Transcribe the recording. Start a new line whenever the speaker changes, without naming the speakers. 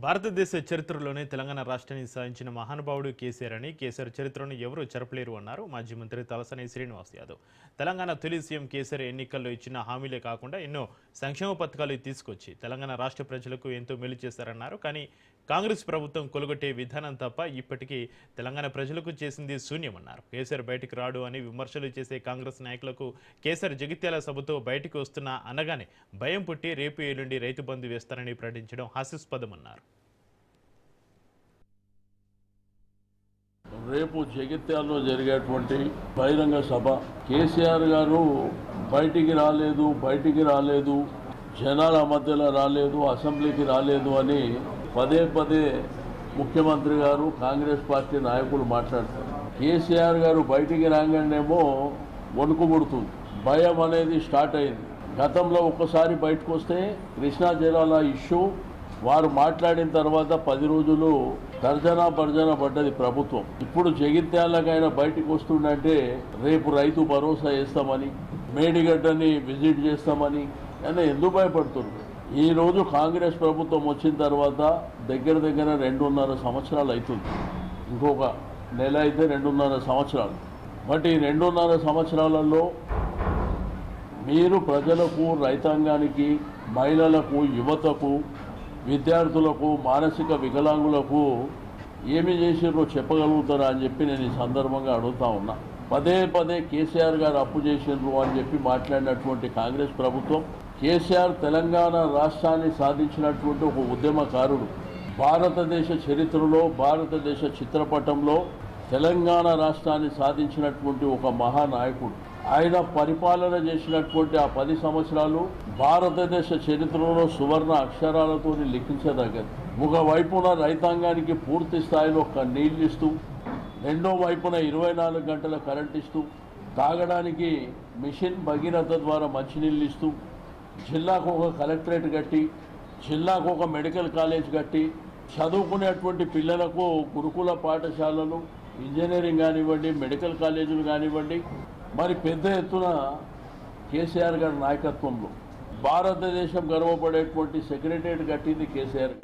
భారతదేశ చరిత్రలోనే తెలంగాణ రాష్ట్రాన్ని సాధించిన మహానుభావుడు కేసీఆర్ అని కేసీఆర్ చరిత్రను ఎవరూ చెరపలేరు అన్నారు మాజీ మంత్రి తలసాని శ్రీనివాస్ యాదవ్. తెలంగాణ తొలి సీఎం కేసీఆర్ ఎన్నికల్లో ఇచ్చిన హామీలే కాకుండా ఎన్నో సంక్షేమ పథకాలు తీసుకొచ్చి తెలంగాణ రాష్ట్ర ప్రజలకు ఎంతో మేలు చేశారన్నారు. కానీ కాంగ్రెస్ ప్రభుత్వం కొలుగొట్టే విధానం తప్ప ఇప్పటికీ తెలంగాణ ప్రజలకు చేసింది శూన్యమన్నారు. కేసీఆర్ బయటికి రాడు అని విమర్శలు చేసే కాంగ్రెస్ నాయకులకు కేసీఆర్ జగిత్యాల సభతో బయటికి వస్తున్నా అనగానే భయం పుట్టి రేపు ఎల్లుండి రైతు బంధు వేస్తారని ప్రకటించడం హాస్యాస్పదమన్నారు.
రేపు జగిత్యాలలో జరిగేటువంటి బహిరంగ సభ కేసీఆర్ గారు బయటికి రాలేదు జనాల మధ్యలో రాలేదు, అసెంబ్లీకి రాలేదు అని పదే పదే ముఖ్యమంత్రి గారు కాంగ్రెస్ పార్టీ నాయకులు మాట్లాడతారు. కేసీఆర్ గారు బయటికి రాగానేమో వణుకు పుడుతుంది, భయం అనేది స్టార్ట్ అయింది. గతంలో ఒక్కసారి బయటకు వస్తే కృష్ణా జలాల ఇష్యూ వారు మాట్లాడిన తర్వాత 10 రోజులు తర్జనా భర్జన పడ్డది ప్రభుత్వం. ఇప్పుడు జగిత్యాలకైనా బయటకు వస్తుందంటే రేపు రైతు భరోసా వేస్తామని, మేడిగడ్డని విజిట్ చేస్తామని అని ఎందుకు భయపడుతున్నారు? ఈరోజు కాంగ్రెస్ ప్రభుత్వం వచ్చిన తర్వాత దగ్గర 2.5 సంవత్సరాలు అవుతుంది. ఇంకొక నెల అయితే 2.5 సంవత్సరాలు. బట్ ఈ 2.5 సంవత్సరాలలో మీరు ప్రజలకు, రైతాంగానికి, మహిళలకు, యువతకు, విద్యార్థులకు, మానసిక వికలాంగులకు ఏమి చేసిర్రో చెప్పగలుగుతారా అని చెప్పి నేను ఈ సందర్భంగా అడుగుతా ఉన్నా. పదే పదే కేసీఆర్ గారు అప్పు చేసిర్రు అని చెప్పి మాట్లాడినటువంటి కాంగ్రెస్ ప్రభుత్వం, కేసీఆర్ తెలంగాణ రాష్ట్రాన్ని సాధించినటువంటి ఒక ఉద్యమకారుడు. భారతదేశ చరిత్రలో, భారతదేశ చిత్రపటంలో తెలంగాణ రాష్ట్రాన్ని సాధించినటువంటి ఒక మహానాయకుడు. ఆయన పరిపాలన చేసినటువంటి ఆ 10 సంవత్సరాలు భారతదేశ చరిత్రలో సువర్ణ అక్షరాలతో లిఖించదగ్గది. ఒకవైపున రైతాంగానికి పూర్తి స్థాయిలో నీళ్ళు ఇస్తూ, రెండో వైపున 24 గంటల కరెంట్ ఇస్తూ, తాగడానికి మిషన్ భగీరథ ద్వారా మంచినీళ్ళు ఇస్తూ, జిల్లాకు ఒక కలెక్టరేట్ కట్టి, జిల్లాకు ఒక మెడికల్ కాలేజ్ కట్టి, చదువుకునేటువంటి పిల్లలకు గురుకుల పాఠశాలలు, ఇంజనీరింగ్ కానివ్వండి, మెడికల్ కాలేజీలు కానివ్వండి, మరి పెద్ద ఎత్తున కేసీఆర్ గారి నాయకత్వంలో భారతదేశం గర్వపడేటువంటి సెక్రటరియట్ కట్టింది కేసీఆర్.